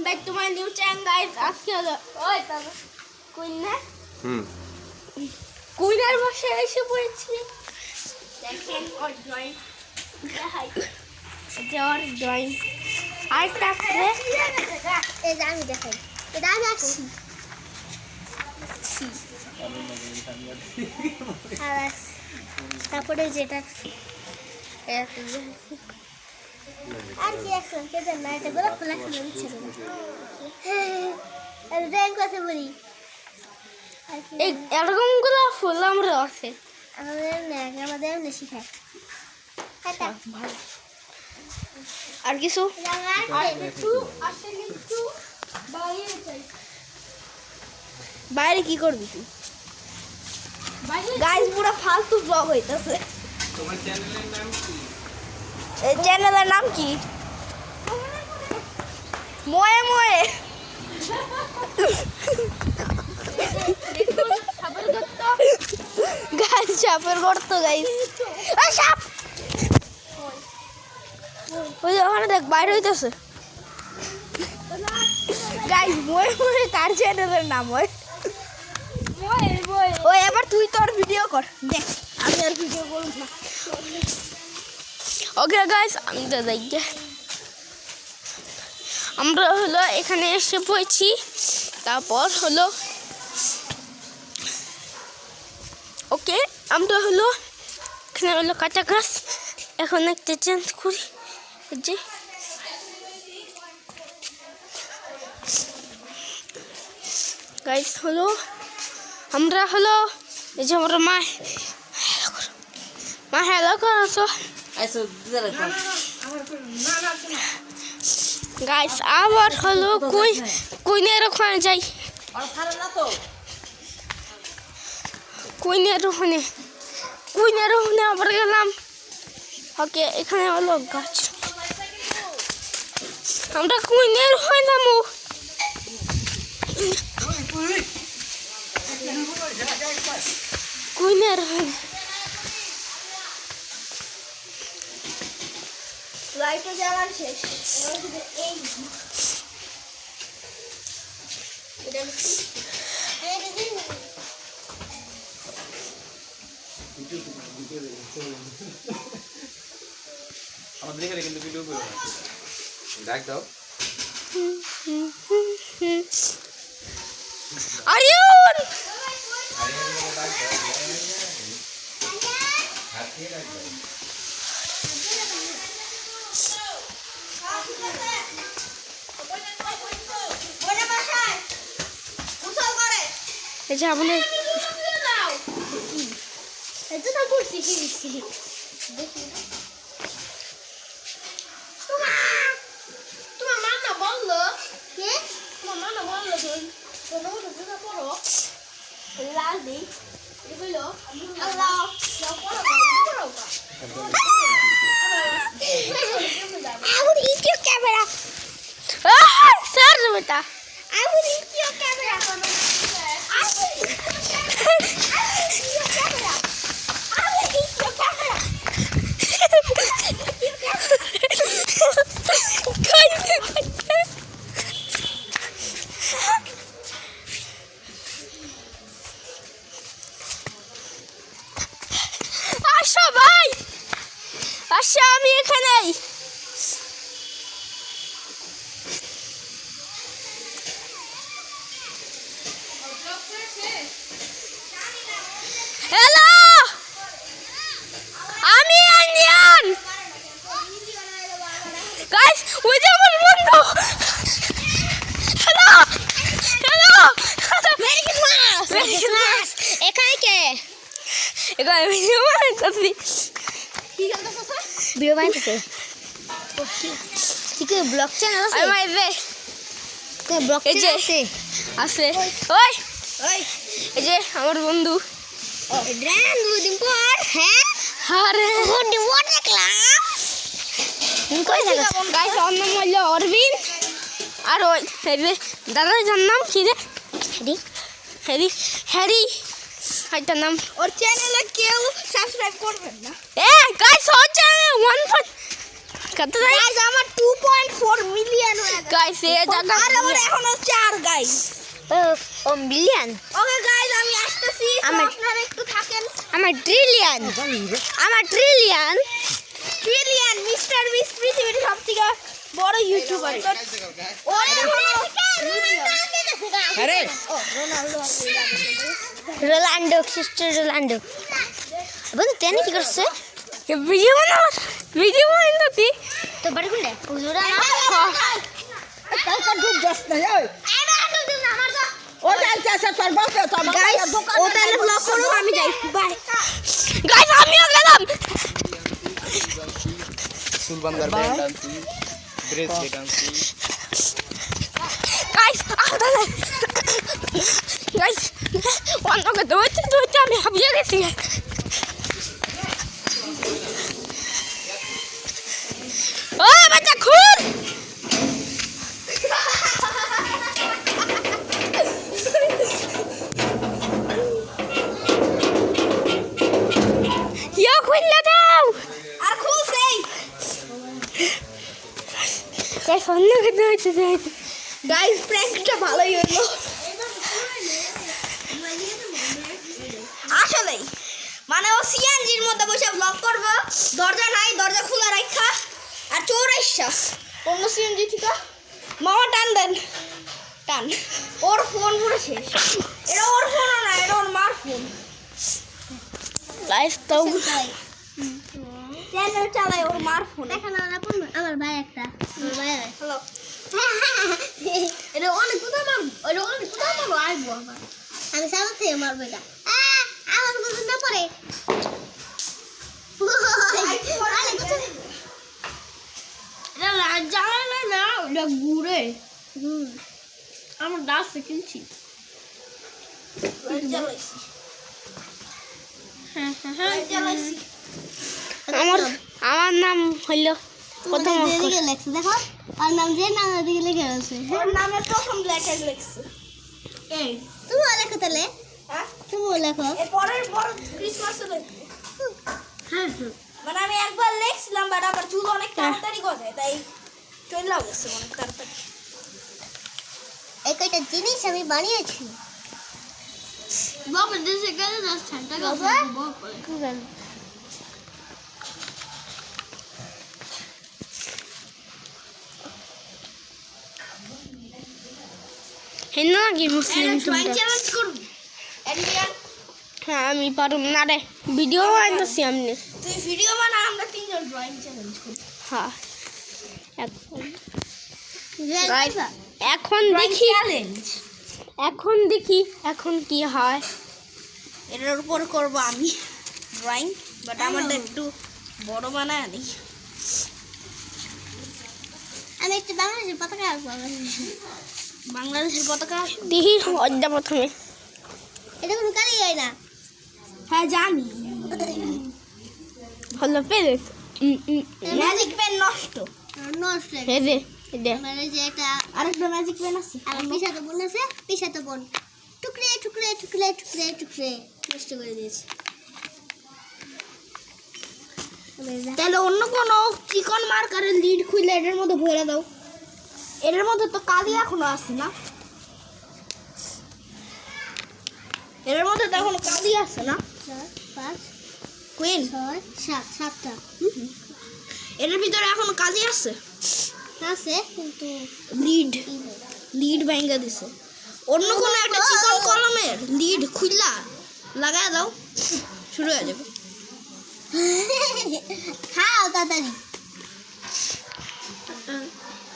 back to my new channel, guys. আজকে হলো ওই তাহলে কুইন না কুইনের বাসায় এসে পড়েছি। দেখেন ওর ড্রয়িং দেখাই, এটা ওর ড্রয়িং। আর তারপরে এই যে আমি দেখাই, এটা আমি আছি। তারপরে যেটা আর কি এখন কে জানে এটা গুলো খোলা খোলা দিচ্ছে আর ড্রয়িং করতে বলি এই এরকম গুলো ফুল আমরা আছে আমাদের এমনি শিখায়। আর কিছু বাইরে কি করবি তুই? গাইস পুরো ফালতু ব্লগ হইতাছে। তোমার চ্যানেলের নাম কি? এই চ্যানেলের নাম কি? ময়ে ময়ে গাইস সাপের গর্ত গাইস। এই সাপ ওই যে ওখানে দেখ বাইরে হইতাছে। গাইস ময়ে ময়ে কার চ্যানেলের নাম হয়? ওই এবার তুই তোর ভিডিও কর, দেখ আমি আর ভিডিও করব না। ওকে গাইস আমি তো দেখি আমরা হলো এখানে এসে পড়েছি। তারপর হলো ওকে আমরা হলো এখানে হলো কাঁচা ঘাস। এখন একটা চেঞ্জ করি যে গাইস হলো আমরা হলো এই যে আমার মা হ্যালো করছো গাইস আবার হলো কুইনের ওখানে যাই, কুইনের ওখানে আবার গেলাম। ওকে এখানে হলো গাছ, আমরা কুইনের ওখানে নামো। কুইনের লাইটও জ্বালান শেষ। আমাদের এখানে কিন্তু ভিডিও করো না, ডাক দাও। আরিয়ান এই যে আমাদের এটা তো করছি কি দিচ্ছি তোমার মামা বললো কে? তোমার মামা বললো কোনো জুতা পরো লাল দিই এগুলো আল্লাহ পরো পরো I would eat your camera. Ah, sorry, beta. I would eat your camera. I would eat your camera. I would eat your camera. Asha, bye. Asha, আমি এখানেই। হ্যালো আমি আনিয়ান গাইস ওই যে আমার বন্ধু। হ্যালো মেরি ক্রিসমাস এখানে কে? এখানে video বানাইতেছি। কি করতেছ? ভিডিও বানাইতেছে। কি ব্লগ চ্যানেল আছে? আমার এই যে ব্লগ চ্যানেল আছে ওই এই যে আমার বন্ধু দুদিন পর। হ্যাঁ আরে দুদিন পর দেখলাম গাইস ওর নাম হলো অরবিন্দ আর ওই দাদার নাম কি রে? হ্যারি এটার নাম। ওর চ্যানেলে কেউ সাবস্ক্রাইব করবেন না। গাইস ওর চ্যানেলে কত গাইস আমার 2.4 মিলিয়ন হয়ে গেছে গাইস এই জায়গা আর আমার এখনো 4 গাইস ও মিলিয়ন ওকে গাইস আমি আসতেছি আপনারা একটু থাকেন আমার ট্রিলিয়ন মিস্টার বিস পৃথিবীর সবথেকে বড় ইউটিউবার আরে রোনাল্ডো সিস্টার রোনাল্ডো বন্ধু তেনে কি করছে ভিডিও বানাতে তো বাড়ি খুলে পুজোরা না তাই ঢুক যাস না ওই ও যাইতেছে তোর বাপে তো গাইস ও তাহলে ব্লগ করো আমি যাই বাই গাইস আমিও গেলাম সুলবানদার ব্যান্ড আনছি ব্রেসলেট আনছি গাইস অন্যকে দৌড়তে আমি হাবিয়ে গেছি ও বাচ্চা খুন খুললে দাও আর খুলছেই গাইস অন্যকে দৌড়তে গাইস প্র্যাঙ্কটা ভালোই হলো আসলেই মানে ও সিএনজির মধ্যে বসে ব্লগ করবো দরজা নাই দরজা খোলা রাখা আর চোর আইসা অন্য সিএনজি থেকে মামা টান দেন টান ওর ফোন পুরো শেষ এটা ওর ফোনও না এটা ওর মার ফোন লাইফ তো চ্যানেল চালায় ওর মার ফোন এখন আমার ভাই একটা হ্যালো এটা অনেক কোথাও মারবো ওইটা অনেক কোথাও মারবো আসবো আমার আমি সামনে থেকে মারবো এটা আমার বুঝতে না পড়ে এটা জানা না ওটা ঘুরে আমার দাস কিনছি আমার নাম হইল প্রথম দিকে লেখছে দেখো আর নাম যে নাম দিকে লিখে আছে ওর নামের প্রথম লেটার লিখছে এই তুমিও লেখো তাহলে হ্যাঁ তুমিও লেখো এর পরের বড় ক্রিসমাসে লিখবে হ্যাঁ মানে আমি একবার লিখছিলাম বাট আবার চুল অনেক তাড়াতাড়ি গজায় তাই চলে গেছে অনেক তাড়াতাড়ি এই কয়টা জিনিস আমি বানিয়েছি বাবা দেশে গেলে 10 টাকা হেন কি মুসলিম চ্যালেঞ্জ করব এডিয়ান হ্যাঁ আমি পারুম না রে ভিডিও বানাইতেছি আমি তুই ভিডিও বানা আমরা তিনজন ড্রয়িং চ্যালেঞ্জ করব হ্যাঁ এখন দেখি চ্যালেঞ্জ এখন দেখি এখন কি হয় এটার উপর করব আমি ড্রয়িং বাট আমাদের একটু বড় বানায় আনি আমি একটা বাংলাদেশের পতাকা আঁকবো বাংলাদেশের পতাকা দেখি অদ্যা প্রথমে এটা কোনো কালি হয় না হ্যাঁ জানি হলো পেরেস ম্যাজিক পেন নষ্ট নষ্ট হে দে দে মানে যে একটা আরেকটা ম্যাজিক পেন আছে আমার পিসাতো বোন আছে পিসাতো বোন টুকরে টুকরে টুকরে টুকরে টুকরে নষ্ট করে দিয়েছে তাহলে অন্য কোনো চিকন মার্কারের লিড খুলে এটার মধ্যে ভরে দাও এটার মধ্যে তো কালি এখনো আছে না এটার মধ্যে তো এখনো কালি আছে না 4 5 কুইন 6 7 7টা এটার ভিতরে এখনো কালি আছে আছে কিন্তু লিড ভেঙে দিছে অন্য কোনো একটা চিকন কলমের লিড খুললা লাগায় দাও শুরু হয়ে যাবে খাও তাড়াতাড়ি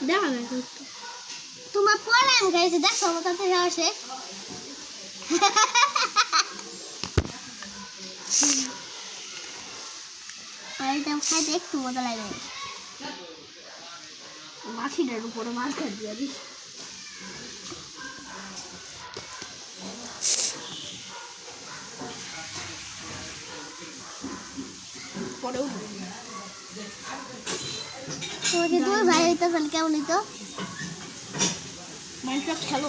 দেখা যায় তোমার পরে আমি খাইছি দেখো আমার তাড়াতাড়ি আসে আর এটা খাইতে একটু মজা লাগে মাছিটার উপরে মার্কার দিয়ে দিই পরেও তোমার ভাই হইতো তাহলে কেমন হইতো মাইনক্রাফট খেলো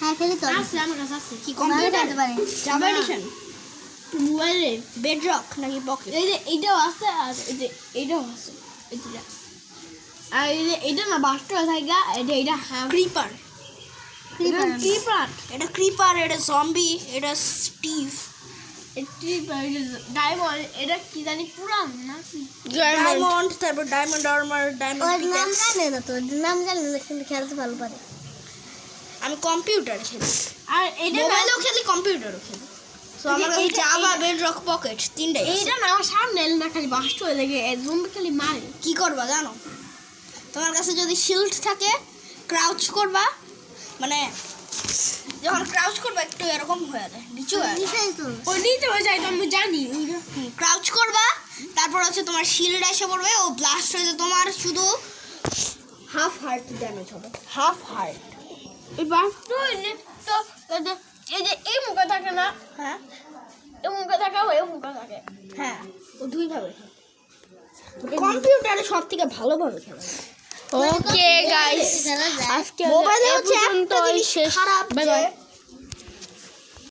হ্যাঁ খেলি তো আছে আমার কাছে আছে কি ভালো কম্পিউটার খেলতে পারে জাভা এডিশন মোবাইলে বেডরক নাকি পকেট এই যে এইটাও আছে আর এই যে এইটাও আছে এই যে আর এটা না বাস্টার থাইগা এটা ক্রিপার এটা ক্রিপার, এটা জম্বি, এটা স্টিভ। ডায়মন্ড এটা কি জানি পুরান না ডায়মন্ড, তারপর ডায়মন্ড আর্মার, ডায়মন্ড নাম জানে না তো, নাম জানে না কিন্তু খেলতে ভালো পারে। আমি কম্পিউটারে খেলি, আর এটা মোবাইলেও খেলি, কম্পিউটারও খেলি। সো আমার কাছে জাভা, বেডরক, পকেট তিনটাই আছে। এইটা না আমার সামনে এলো না, খালি বাস্টার হয়ে লেগে জম্বি খালি মারে। কি করবা জানো, তোমার কাছে যদি শিল্ড থাকে ক্রাউচ করবা, মানে যখন ক্রাউচ করবা একটু এরকম হয়ে যায়, নিচু হয়ে যায়, ওই নিতে হয়ে যায় তো আমি জানি। ক্রাউচ করবা, তারপর হচ্ছে তোমার শিল্ড এসে পড়বে, ও ব্লাস্ট হয়ে যায়, তোমার শুধু হাফ হার্ট ড্যামেজ হবে, হাফ হার্ট। এই বাস্টার হইলে তো এই যে এই মুখে থাকে না, হ্যাঁ এই মুখে থাকে এই মুখে থাকে। হ্যাঁ, ও দুইভাবে কম্পিউটারে সব থেকে ভালোভাবে খেলা যায়। ওকে গাইস, আজকে মোবাইলে হচ্ছে পর্যন্ত একটা জিনিস শেষ। খারাপ বাই যে বাই।